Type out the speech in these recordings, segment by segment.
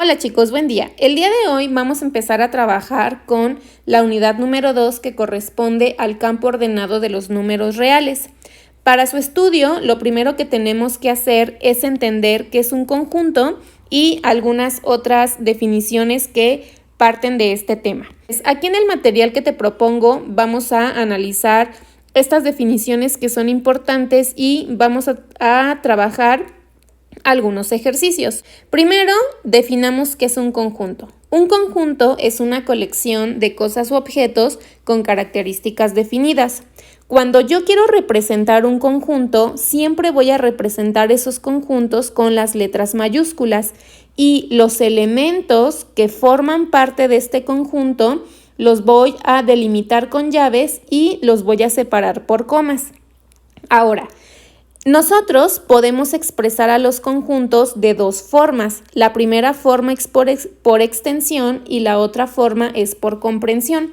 Hola chicos, buen día. El día de hoy vamos a empezar a trabajar con la unidad número 2 que corresponde al campo ordenado de los números reales. Para su estudio, lo primero que tenemos que hacer es entender qué es un conjunto y algunas otras definiciones que parten de este tema. Aquí en el material que te propongo vamos a analizar estas definiciones que son importantes y vamos a trabajar algunos ejercicios. Primero, definamos qué es un conjunto. Un conjunto es una colección de cosas u objetos con características definidas. Cuando yo quiero representar un conjunto, siempre voy a representar esos conjuntos con las letras mayúsculas y los elementos que forman parte de este conjunto los voy a delimitar con llaves y los voy a separar por comas. Ahora, nosotros podemos expresar a los conjuntos de dos formas. La primera forma es por extensión y la otra forma es por comprensión.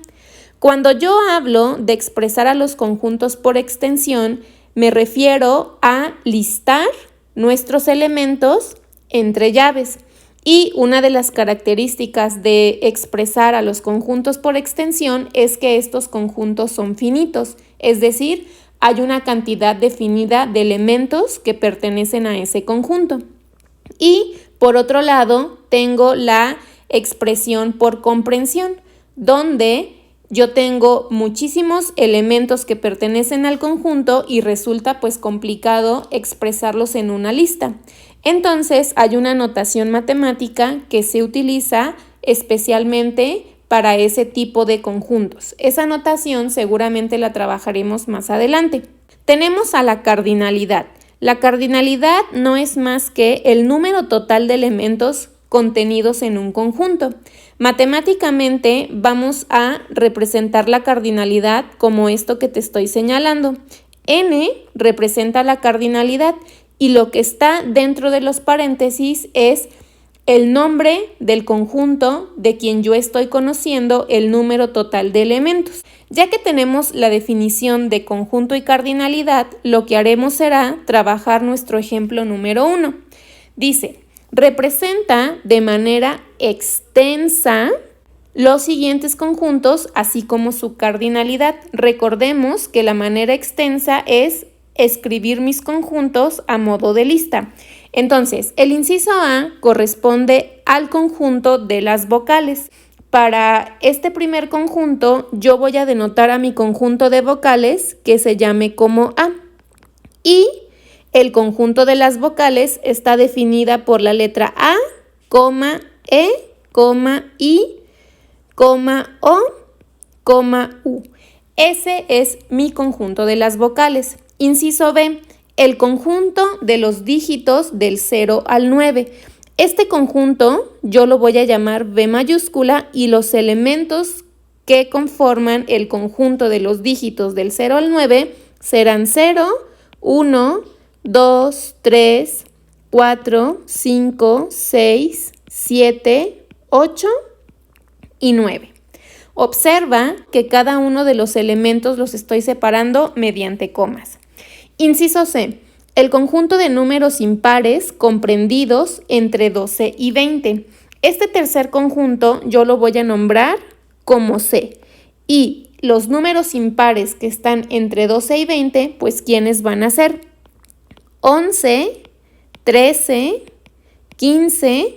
Cuando yo hablo de expresar a los conjuntos por extensión, me refiero a listar nuestros elementos entre llaves. Y una de las características de expresar a los conjuntos por extensión es que estos conjuntos son finitos, es decir, hay una cantidad definida de elementos que pertenecen a ese conjunto. Y por otro lado, tengo la expresión por comprensión, donde yo tengo muchísimos elementos que pertenecen al conjunto y resulta pues complicado expresarlos en una lista. Entonces hay una notación matemática que se utiliza especialmente para ese tipo de conjuntos. Esa notación seguramente la trabajaremos más adelante. Tenemos a la cardinalidad. La cardinalidad no es más que el número total de elementos contenidos en un conjunto. Matemáticamente vamos a representar la cardinalidad como esto que te estoy señalando. N representa la cardinalidad y lo que está dentro de los paréntesis es el nombre del conjunto de quien yo estoy conociendo el número total de elementos. Ya que tenemos la definición de conjunto y cardinalidad, lo que haremos será trabajar nuestro ejemplo número 1. Dice, representa de manera extensa los siguientes conjuntos, así como su cardinalidad. Recordemos que la manera extensa es escribir mis conjuntos a modo de lista. Entonces, el inciso A corresponde al conjunto de las vocales. Para este primer conjunto, yo voy a denotar a mi conjunto de vocales que se llame como A. Y el conjunto de las vocales está definida por la letra A, E, I, O, U. Ese es mi conjunto de las vocales. Inciso B, el conjunto de los dígitos del 0 al 9. Este conjunto yo lo voy a llamar B mayúscula y los elementos que conforman el conjunto de los dígitos del 0 al 9 serán 0, 1, 2, 3, 4, 5, 6, 7, 8 y 9. Observa que cada uno de los elementos los estoy separando mediante comas. Inciso C. El conjunto de números impares comprendidos entre 12 y 20. Este tercer conjunto yo lo voy a nombrar como C. Y los números impares que están entre 12 y 20, pues ¿quiénes van a ser? 11, 13, 15,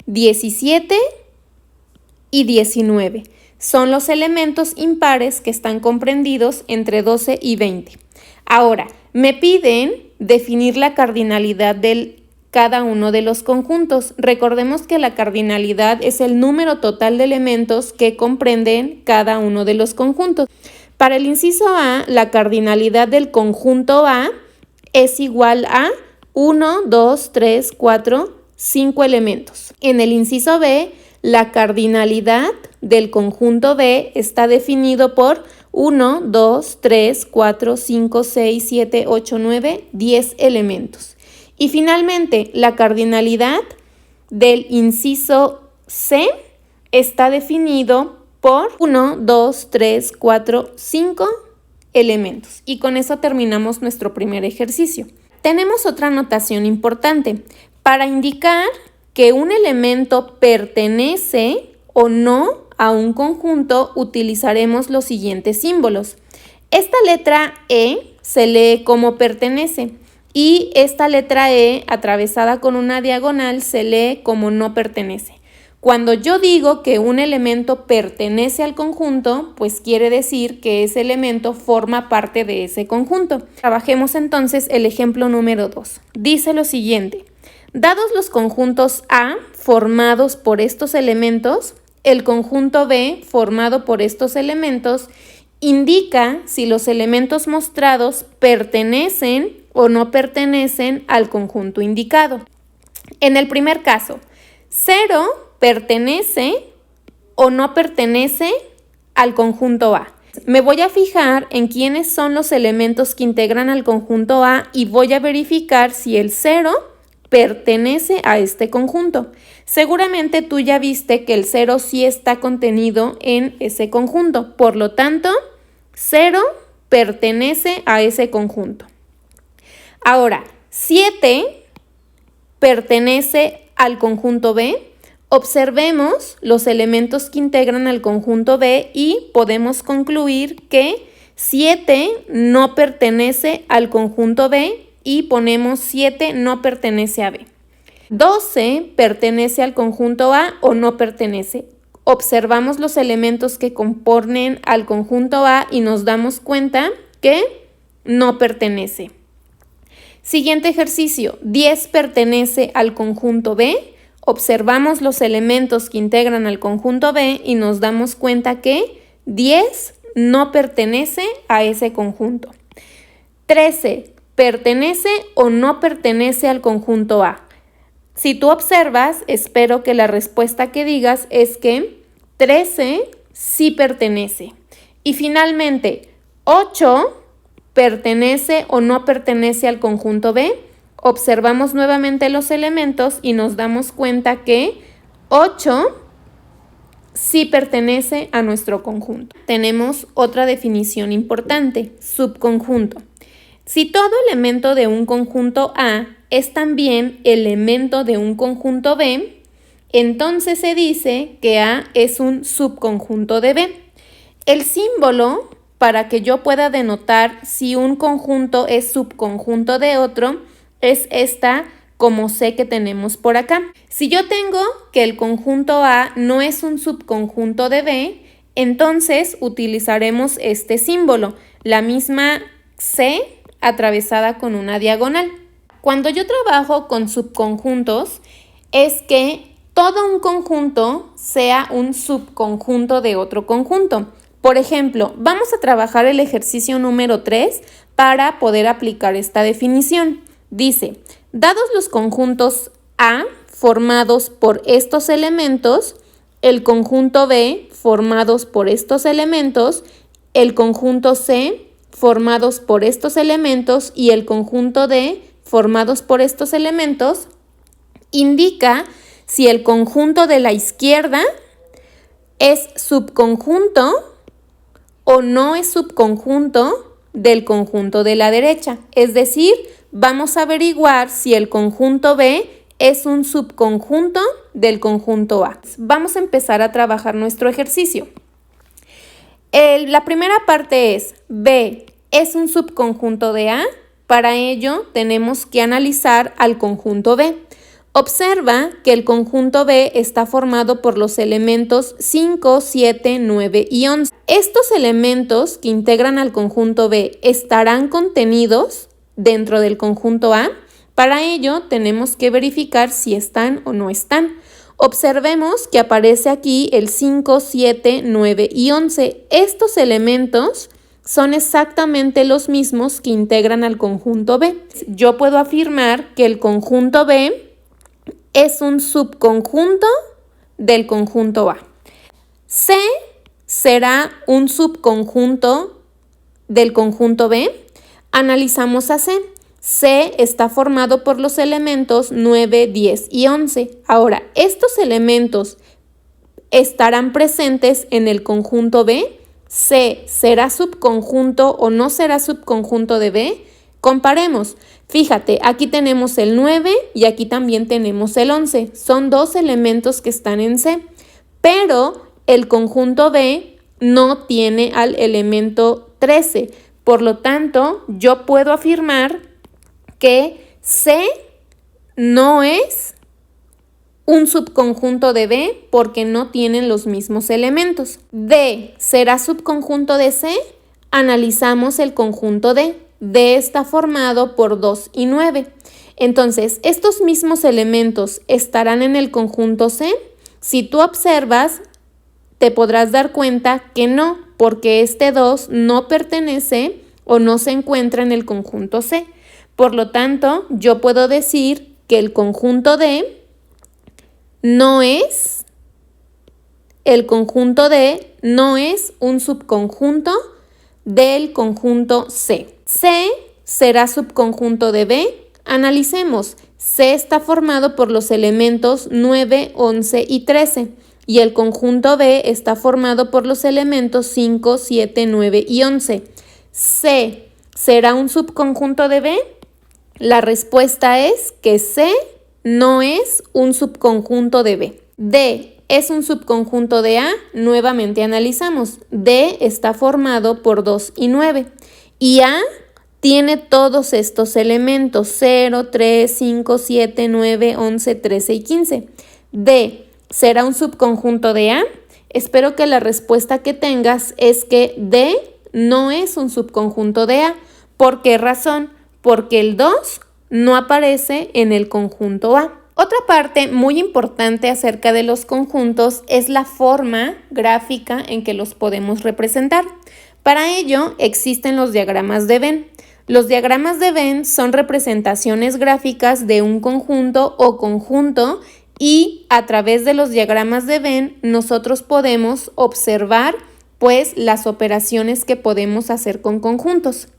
17 y 19. Son los elementos impares que están comprendidos entre 12 y 20. Ahora, me piden definir la cardinalidad de cada uno de los conjuntos. Recordemos que la cardinalidad es el número total de elementos que comprenden cada uno de los conjuntos. Para el inciso A, la cardinalidad del conjunto A es igual a 1, 2, 3, 4, 5 elementos. En el inciso B, la cardinalidad del conjunto B está definido por 1, 2, 3, 4, 5, 6, 7, 8, 9, 10 elementos. Y finalmente, la cardinalidad del inciso C está definido por 1, 2, 3, 4, 5 elementos. Y con eso terminamos nuestro primer ejercicio. Tenemos otra notación importante. Para indicar que un elemento pertenece o no a un conjunto, utilizaremos los siguientes símbolos. Esta letra E se lee como pertenece y esta letra E atravesada con una diagonal se lee como no pertenece. Cuando yo digo que un elemento pertenece al conjunto, pues quiere decir que ese elemento forma parte de ese conjunto. Trabajemos entonces el ejemplo número 2. Dice lo siguiente: dados los conjuntos A formados por estos elementos, el conjunto B formado por estos elementos indica si los elementos mostrados pertenecen o no pertenecen al conjunto indicado. En el primer caso, 0 pertenece o no pertenece al conjunto A. Me voy a fijar en quiénes son los elementos que integran al conjunto A y voy a verificar si el 0 pertenece a este conjunto. Seguramente tú ya viste que el 0 sí está contenido en ese conjunto. Por lo tanto, 0 pertenece a ese conjunto. Ahora, 7 pertenece al conjunto B. Observemos los elementos que integran al conjunto B y podemos concluir que 7 no pertenece al conjunto B y ponemos 7 no pertenece a B. 12 pertenece al conjunto A o no pertenece. Observamos los elementos que componen al conjunto A y nos damos cuenta que no pertenece. Siguiente ejercicio, 10 pertenece al conjunto B. Observamos los elementos que integran al conjunto B y nos damos cuenta que 10 no pertenece a ese conjunto. 13 pertenece o no pertenece al conjunto A. Si tú observas, espero que la respuesta que digas es que 13 sí pertenece. Y finalmente, 8 pertenece o no pertenece al conjunto B. Observamos nuevamente los elementos y nos damos cuenta que 8 sí pertenece a nuestro conjunto. Tenemos otra definición importante, subconjunto. Si todo elemento de un conjunto A es también elemento de un conjunto B, entonces se dice que A es un subconjunto de B. El símbolo para que yo pueda denotar si un conjunto es subconjunto de otro es esta como C que tenemos por acá. Si yo tengo que el conjunto A no es un subconjunto de B, entonces utilizaremos este símbolo, la misma C atravesada con una diagonal. Cuando yo trabajo con subconjuntos, es que todo un conjunto sea un subconjunto de otro conjunto. Por ejemplo, vamos a trabajar el ejercicio número 3 para poder aplicar esta definición. Dice, dados los conjuntos A formados por estos elementos, el conjunto B formados por estos elementos, el conjunto C formados por estos elementos y el conjunto D formados por estos elementos, indica si el conjunto de la izquierda es subconjunto o no es subconjunto del conjunto de la derecha. Es decir, vamos a averiguar si el conjunto B es un subconjunto del conjunto A. Vamos a empezar a trabajar nuestro ejercicio. La primera parte es B es un subconjunto de A. Para ello tenemos que analizar al conjunto B. Observa que el conjunto B está formado por los elementos 5, 7, 9 y 11. Estos elementos que integran al conjunto B estarán contenidos dentro del conjunto A. Para ello tenemos que verificar si están o no están. Observemos que aparece aquí el 5, 7, 9 y 11. Estos elementos son exactamente los mismos que integran al conjunto B. Yo puedo afirmar que el conjunto B es un subconjunto del conjunto A. C será un subconjunto del conjunto B. Analizamos a C. C está formado por los elementos 9, 10 y 11. Ahora, estos elementos estarán presentes en el conjunto B. C será subconjunto o no será subconjunto de B. Comparemos. Fíjate, aquí tenemos el 9 y aquí también tenemos el 11. Son dos elementos que están en C, pero el conjunto B no tiene al elemento 13. Por lo tanto, yo puedo afirmar que C no es un subconjunto de B porque no tienen los mismos elementos. D será subconjunto de C. Analizamos el conjunto D. D está formado por 2 y 9. Entonces, estos mismos elementos estarán en el conjunto C. Si tú observas, te podrás dar cuenta que no, porque este 2 no pertenece o no se encuentra en el conjunto C. Por lo tanto, yo puedo decir que el conjunto D no es un subconjunto del conjunto C. C será subconjunto de B. Analicemos. C está formado por los elementos 9, 11 y 13 y el conjunto B está formado por los elementos 5, 7, 9 y 11. ¿C será un subconjunto de B? La respuesta es que C no es un subconjunto de B. D es un subconjunto de A. Nuevamente analizamos. D está formado por 2 y 9 y A tiene todos estos elementos 0, 3, 5, 7, 9, 11, 13 y 15. D será un subconjunto de A. Espero que la respuesta que tengas es que D no es un subconjunto de A. ¿Por qué razón? Porque el 2 no aparece en el conjunto A. Otra parte muy importante acerca de los conjuntos es la forma gráfica en que los podemos representar. Para ello existen los diagramas de Venn. Los diagramas de Venn son representaciones gráficas de un conjunto o conjunto y a través de los diagramas de Venn nosotros podemos observar pues las operaciones que podemos hacer con conjuntos.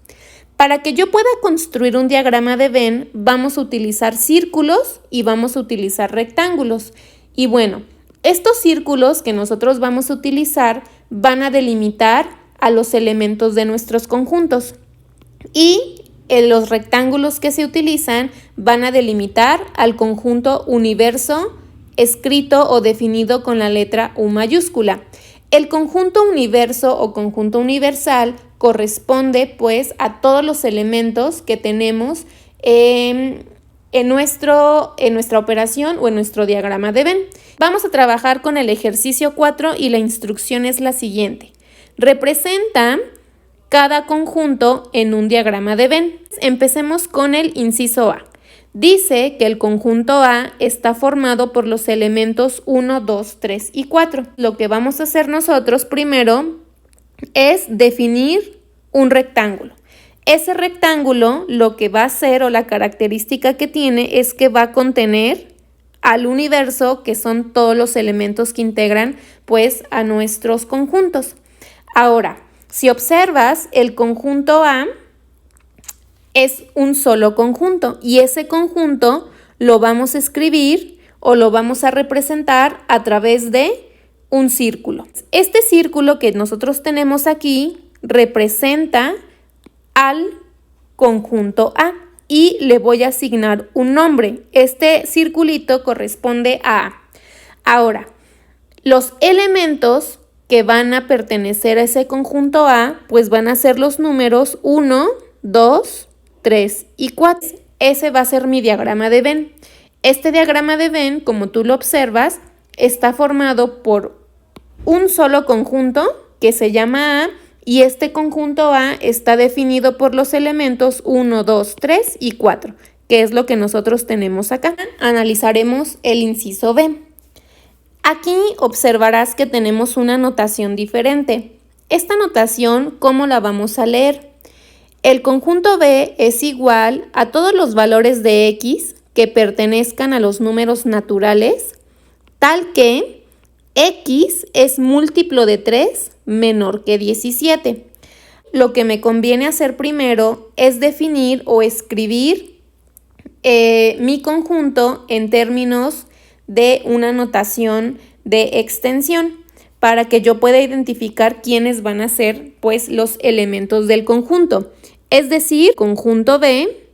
Para que yo pueda construir un diagrama de Venn, vamos a utilizar círculos y vamos a utilizar rectángulos. Y bueno, estos círculos que nosotros vamos a utilizar van a delimitar a los elementos de nuestros conjuntos. Y los rectángulos que se utilizan van a delimitar al conjunto universo escrito o definido con la letra U mayúscula. El conjunto universo o conjunto universal corresponde pues a todos los elementos que tenemos en nuestra operación o en nuestro diagrama de Venn. Vamos a trabajar con el ejercicio 4 y la instrucción es la siguiente. Representa cada conjunto en un diagrama de Venn. Empecemos con el inciso A. Dice que el conjunto A está formado por los elementos 1, 2, 3 y 4. Lo que vamos a hacer nosotros primero es definir un rectángulo. Ese rectángulo lo que va a hacer o la característica que tiene es que va a contener al universo, que son todos los elementos que integran pues a nuestros conjuntos. Ahora, si observas, el conjunto A es un solo conjunto y ese conjunto lo vamos a escribir o lo vamos a representar a través de un círculo. Este círculo que nosotros tenemos aquí representa al conjunto A y le voy a asignar un nombre. Este circulito corresponde a A. Ahora, los elementos que van a pertenecer a ese conjunto A, pues van a ser los números 1, 2, 3 y 4. Ese va a ser mi diagrama de Venn. Este diagrama de Venn, como tú lo observas, está formado por un solo conjunto que se llama A y este conjunto A está definido por los elementos 1, 2, 3 y 4, que es lo que nosotros tenemos acá. Analizaremos el inciso B. Aquí observarás que tenemos una notación diferente. Esta notación, ¿cómo la vamos a leer? El conjunto B es igual a todos los valores de X que pertenezcan a los números naturales, tal que X es múltiplo de 3 menor que 17. Lo que me conviene hacer primero es definir o escribir mi conjunto en términos de una notación de extensión para que yo pueda identificar quiénes van a ser pues los elementos del conjunto. Es decir, conjunto B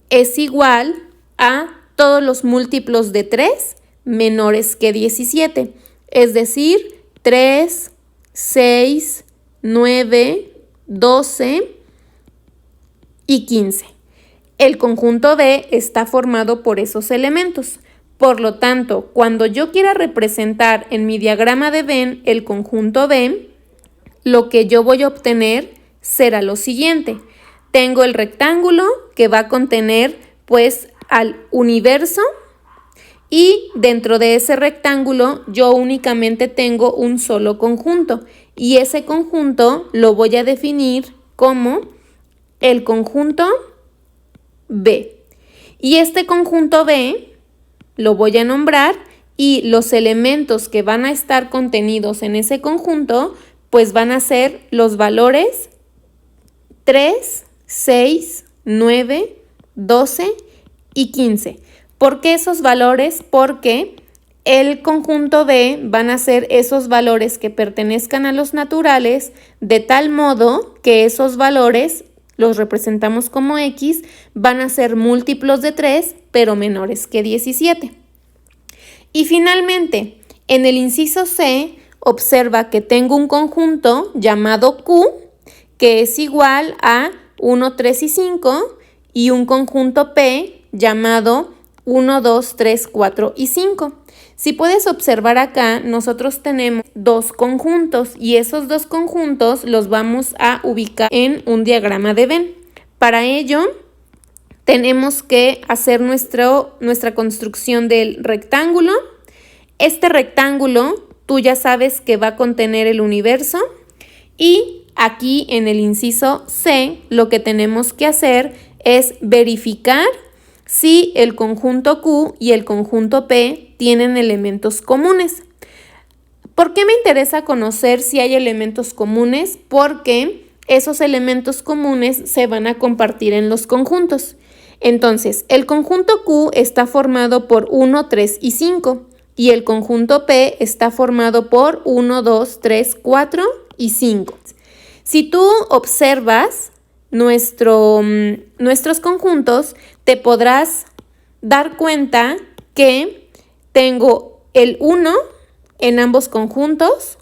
es igual a todos los múltiplos de 3 menores que 17. Es decir, 3, 6, 9, 12 y 15. El conjunto B está formado por esos elementos. Por lo tanto, cuando yo quiera representar en mi diagrama de Venn el conjunto B, lo que yo voy a obtener será lo siguiente. Tengo el rectángulo que va a contener pues al universo y dentro de ese rectángulo yo únicamente tengo un solo conjunto y ese conjunto lo voy a definir como el conjunto B. Y este conjunto B lo voy a nombrar y los elementos que van a estar contenidos en ese conjunto pues van a ser los valores 3, 6, 9, 12 y 15. ¿Por qué esos valores? Porque el conjunto B van a ser esos valores que pertenezcan a los naturales de tal modo que esos valores los representamos como X, van a ser múltiplos de 3, pero menores que 17. Y finalmente, en el inciso C, observa que tengo un conjunto llamado Q, que es igual a 1, 3 y 5, y un conjunto P llamado 1, 2, 3, 4 y 5. Si puedes observar acá, nosotros tenemos dos conjuntos y esos dos conjuntos los vamos a ubicar en un diagrama de Venn. Para ello, tenemos que hacer nuestra construcción del rectángulo. Este rectángulo, tú ya sabes que va a contener el universo y aquí en el inciso C, lo que tenemos que hacer es verificar si el conjunto Q y el conjunto P tienen elementos comunes. ¿Por qué me interesa conocer si hay elementos comunes? Porque esos elementos comunes se van a compartir en los conjuntos. Entonces, el conjunto Q está formado por 1, 3 y 5 y el conjunto P está formado por 1, 2, 3, 4 y 5. Si tú observas nuestros conjuntos, te podrás dar cuenta que tengo el 1 en ambos conjuntos,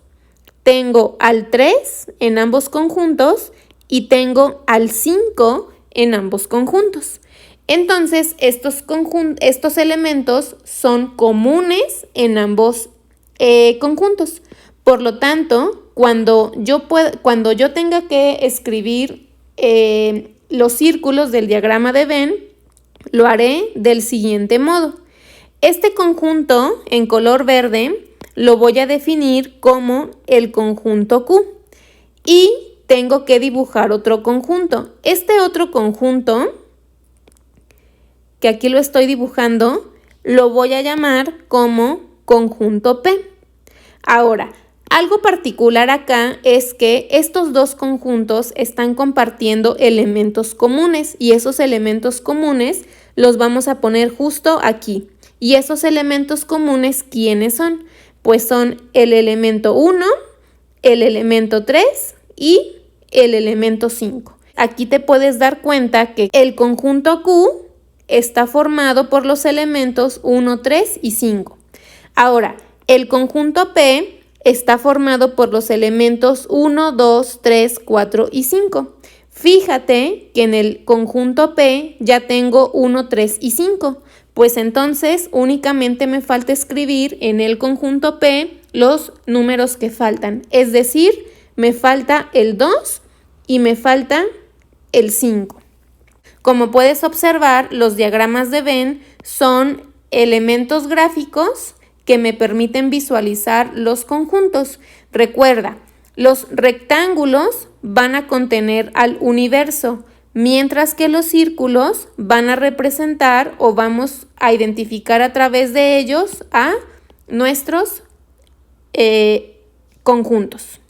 tengo al 3 en ambos conjuntos y tengo al 5 en ambos conjuntos. Entonces, estos elementos son comunes en ambos conjuntos. Por lo tanto, cuando yo tenga que escribir los círculos del diagrama de Venn, lo haré del siguiente modo. Este conjunto en color verde lo voy a definir como el conjunto Q y tengo que dibujar otro conjunto. Este otro conjunto, que aquí lo estoy dibujando, lo voy a llamar como conjunto P. Ahora, algo particular acá es que estos dos conjuntos están compartiendo elementos comunes y esos elementos comunes los vamos a poner justo aquí. Y esos elementos comunes, ¿quiénes son? Pues son el elemento 1, el elemento 3 y el elemento 5. Aquí te puedes dar cuenta que el conjunto Q está formado por los elementos 1, 3 y 5. Ahora, el conjunto P está formado por los elementos 1, 2, 3, 4 y 5. Fíjate que en el conjunto P ya tengo 1, 3 y 5. Pues entonces únicamente me falta escribir en el conjunto P los números que faltan. Es decir, me falta el 2 y me falta el 5. Como puedes observar, los diagramas de Venn son elementos gráficos que me permiten visualizar los conjuntos. Recuerda, los rectángulos van a contener al universo, mientras que los círculos van a representar o vamos a identificar a través de ellos a nuestros conjuntos.